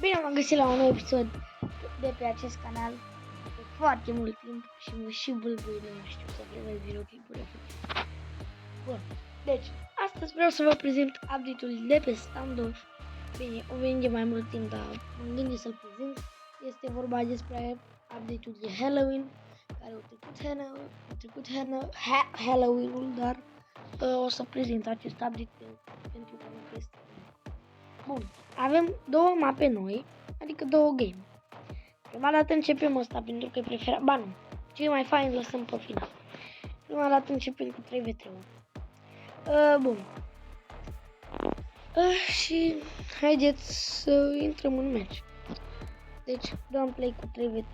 Bine m-am găsit la un nou episod de pe acest canal de foarte mult timp și mă și bâlbâi de nu știu să prevez videoclipurile. Bun, deci astăzi vreau să vă prezint update-ul de pe standoff. Bine, o venit de mai mult timp, dar am gândit să-l prezint. Este vorba despre update-ul de Halloween, care a trecut Halloween-ul, dar o să prezint acest update pentru că nu este. Bun, avem două mape noi, adică două game. Prima dată începem ăsta pentru că e preferat, ba nu, cei mai fain lăsăm pe final. Prima dată începem cu 3v3-ul. Bun. Și haideți să intrăm în match. Deci, dăm play cu 3v3.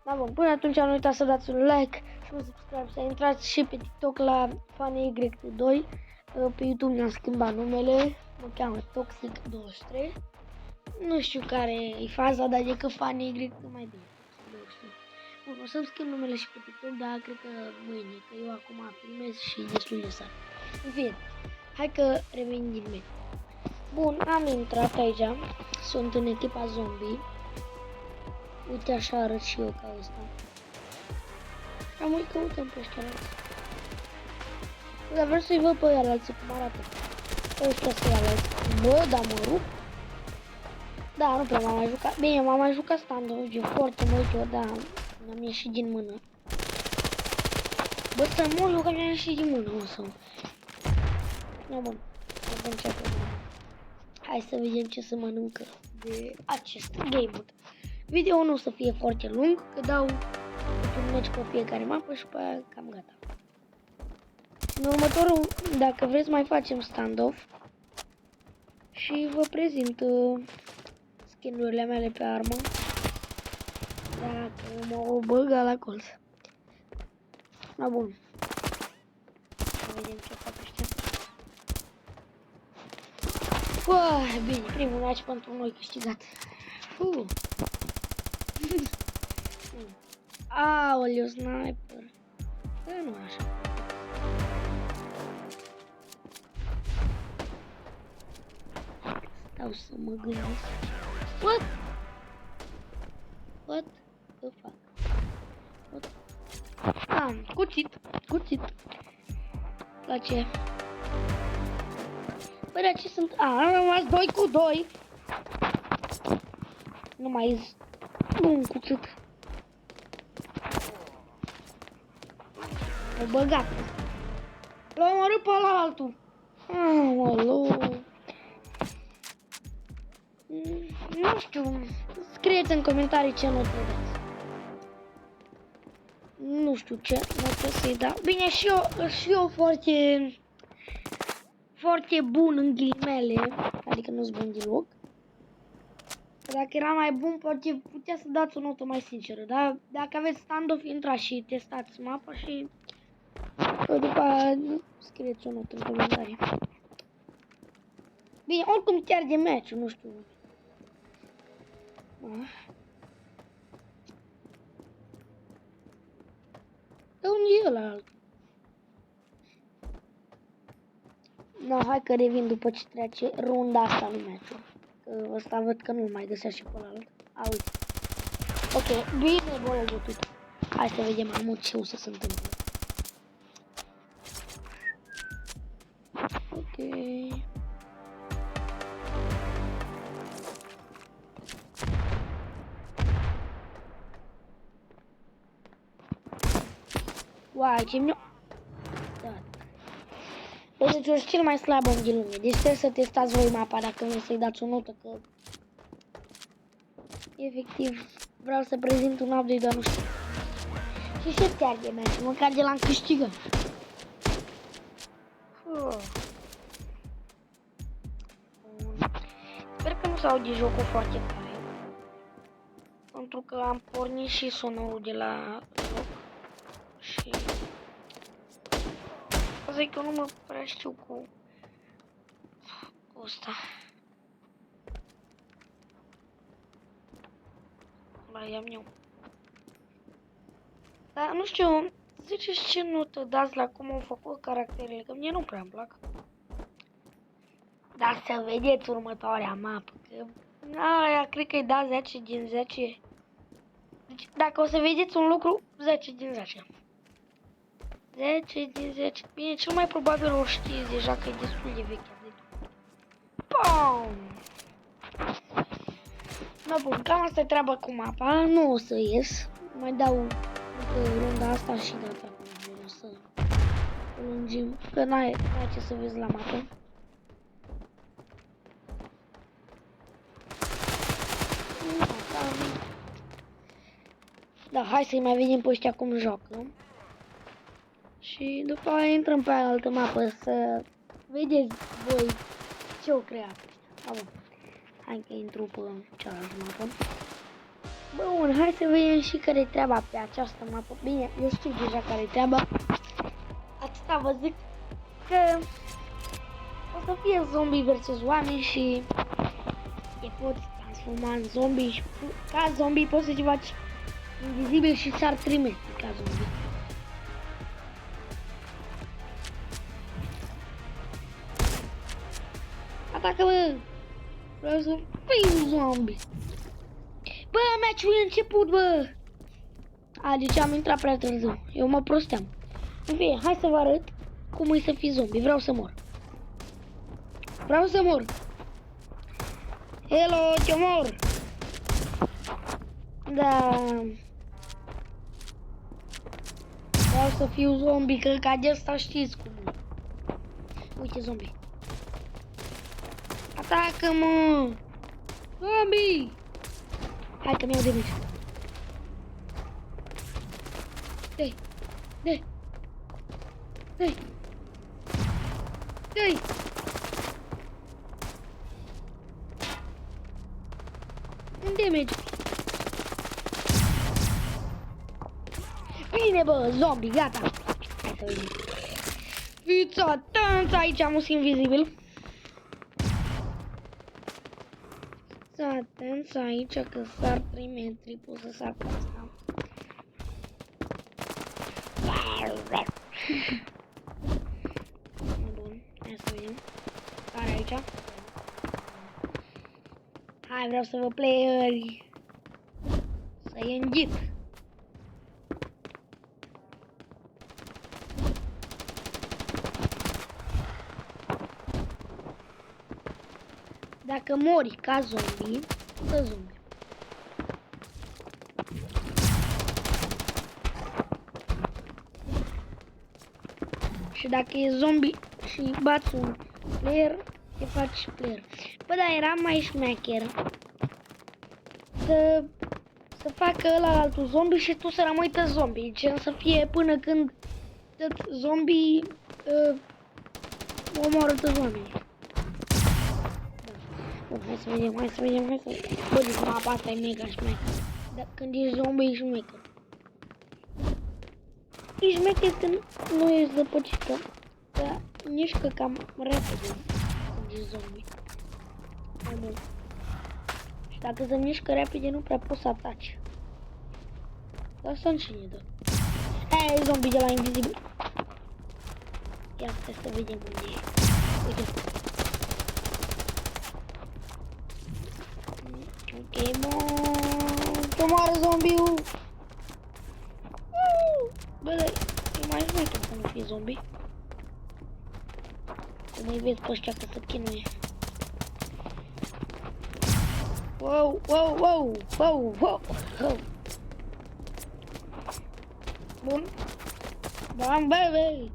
Da, bun, până atunci nu uitați să dați un like și un subscribe, să intrați și pe TikTok la FanyY2. Pe YouTube mi-am schimbat numele, mă cheamă Toxic23. Nu știu care e faza, dar e că FanyY mai bine. Bun, o să-mi schimb numele și pe TikTok, dar cred că mâine, că eu acum filmez și destul de sar. În fine, hai că revenim din meci. Bun, am intrat aici, sunt în echipa zombie. Uite așa arăt și eu ca ăsta. Am mai căutăm pe ăștia alții. Dar vreau să-i văd pe ăia alții cum arată. Ăștia să-i alții. Bă, dar mă rup. Da, nu prea m-am mai jucat. Bine, m-am mai jucat standoff, e foarte mult eu, dar mi-am ieșit din mână. Bă, să mor eu că mi-am ieșit din mână, o să... No, bun, atunci hai să vedem ce se mănâncă de acest game mode. Video nu o să fie foarte lung, că dau un match pe fiecare mapă și pe aia cam gata. În următorul, dacă vreți, mai facem standoff și vă prezint skin-urile mele pe armă, dacă mă băga la colț. Na bun, să vedem ce fac ăștia. Bine, primul match pentru noi câștigat. Aoleu, sniper. Da, nu așa. Stau să mă gândesc. What the fuck? Cuțit. La ce? Bă, de ce sunt? Am rămas 2 cu 2. Nu mai un cuțit. O băgat. L-am omorât pe ăla altul. Aoleu. Nu știu. Scrieți în comentarii ce notă dați. Nu știu ce notă să-i dau. Bine, și eu foarte bun în ghilimele. Adică nu-s bun deloc. Dacă era mai bun, poate putea să dați o notă mai sinceră. Dar dacă aveți standoff, intrați și testați mapa și după aia scrieți o notă în comentarii. Bine, oricum chiar de match, nu știu. De unde e ăla altul? No, hai că revin după ce trece runda asta lui match-ul. Că ăsta văd că nu mai găsea și pe ăla alt. Uite. Ok, bine, bă, bătut. Hai să vedem amut ce o să se întâmple. Ok. Uai, ce mi-o... Da. Deci eu sunt cel mai slab om din lume. Deci trebuie să testați voi mapa dacă vreți să-i dați o notă, că... Efectiv, vreau să prezint un update, dar nu știu. Și ce te arde match, măcar de l-am câștigat. Sper că nu se aude jocul foarte tare. Pentru că am pornit și sonorul de la joc. Și... zic că nu mă prea știu cu ăsta. Mai am eu. Dar nu știu, ziceți ce notă dați la cum au făcut caracterele, că mie nu prea îmi plac. Dar să vedeți următoarea mapă, că Aia cred că îi da 10 din 10. Deci, dacă o să vedeți un lucru, 10 din 10. 10 din 10. Bine, cel mai probabil o știți deja că e destul de veche. Pum! Da, bun, cam asta e treaba cu mapa. Nu o să ies. Mai dau runda asta și data cu o să lungim. Că n-ai ce să vezi la mapă. Da, hai să-i mai vedem pe ăștia cum joacă. Și după aia intrăm pe altă mapă să vedeți voi ce au creat ăștia. Hai că intru pe cealaltă mapă. Bun, hai să vedem și care-i treaba pe această mapă. Bine, eu știu deja care-i treaba. Atâta vă zic că o să fie zombie versus oameni și te poți transforma în zombie și ca zombie poți să te faci invizibil și s-ar trimite ca zombie. Atacă, bă! Vreau să fiu un zombie. Bă, meciul e început, bă! Deci am intrat prea târziu. Eu mă prosteam. În fine, hai să vă arăt cum e să fii zombie. Vreau să mor. Vreau să mor. Hello, te mor! Da... Vreau să fiu zombie, că ca de asta știți cum e. Uite, zombie. Atacă-mă! Zombie! Hai că mi-au damage. Dă-i! Dă-i! Dă-i! Dă-i! Un damage. Bine, bă, zombie, gata. Hai să vedem. Fiți atenți, aici am un invizibil. Fiți atenți aici că sar 3 metri, pot să sar pe asta. Bun, hai să vedem. Care aici? Hai, vreau să vă playeri. Să-i înghit. Dacă mori ca zombie, dă zombie. Și dacă e zombie și bați un player, te faci player. Bă, dar era mai șmecher să facă ăla altul zombie și tu să rămâi tot zombie. Gen să fie până când tot zombie omoară tot zombie. Bun, hai să vedem, hai să vedem, hai să vedem. Bă, deci mapa asta e mega șmecher. Dar când ești zombie, ești șmecher. Ești șmecher când nu ești zăpăcită. Dar mișcă cam repede când ești zombie. Mai mult. Și dacă se mișcă repede, nu prea poți să ataci. Asta în cine dă? Aia e zombie de la invizibil. Ia să vedem unde e. Uite. Ok, bun. Te moară zombiul. Bă, dar e mai șmecher să nu fie zombie. Cum îi vezi pe ăștia că se chinuie. Wow, wow, wow, wow, wow, wow. Bun. Bam, baby.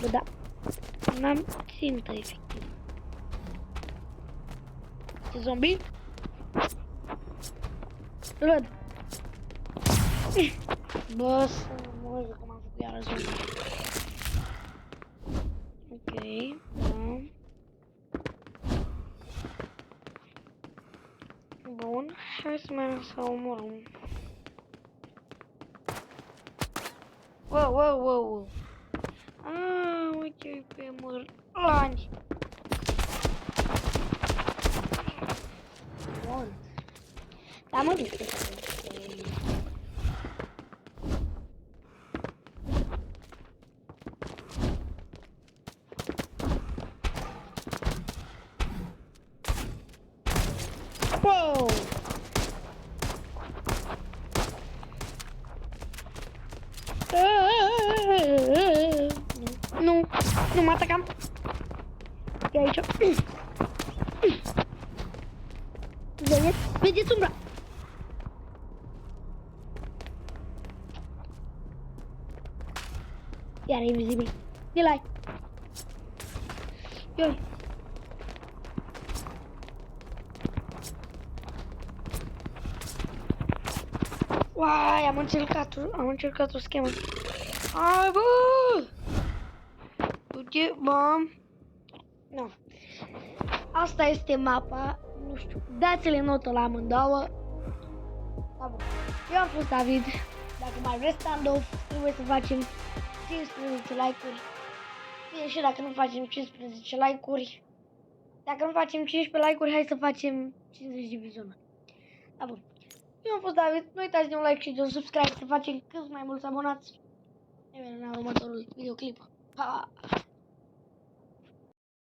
Bă, da. N-am țintă efectiv. Ce zombie? Râd. Bă, să mă uit cum am făcut iară zombie. Ok, da. Bun, hai să mergem să omorăm. Wow, wow, wow. Uite pe mărlani. Bun. Da, mă duc. Wow! Nu, nu mă atacam. E aici. Vedeți umbra. Iar e invizibil. De-l-ai. Ioi. Uai, am încercat o schemă. Hai, bă! Uite, bă! Nu. Asta este mapa. Nu știu. Dați-le notă la amândouă. Da, bun. Eu am fost David. Dacă mai vreți stand-off, trebuie să facem 15 like-uri. Bine, și dacă nu facem 15 like-uri. Dacă nu facem 15 like-uri, hai să facem 50 de vizionări. Da, bun. Eu am fost David. Nu uitați de un like și de un subscribe să facem cât mai mulți abonați. Ne vedem la următorul videoclip. Pa!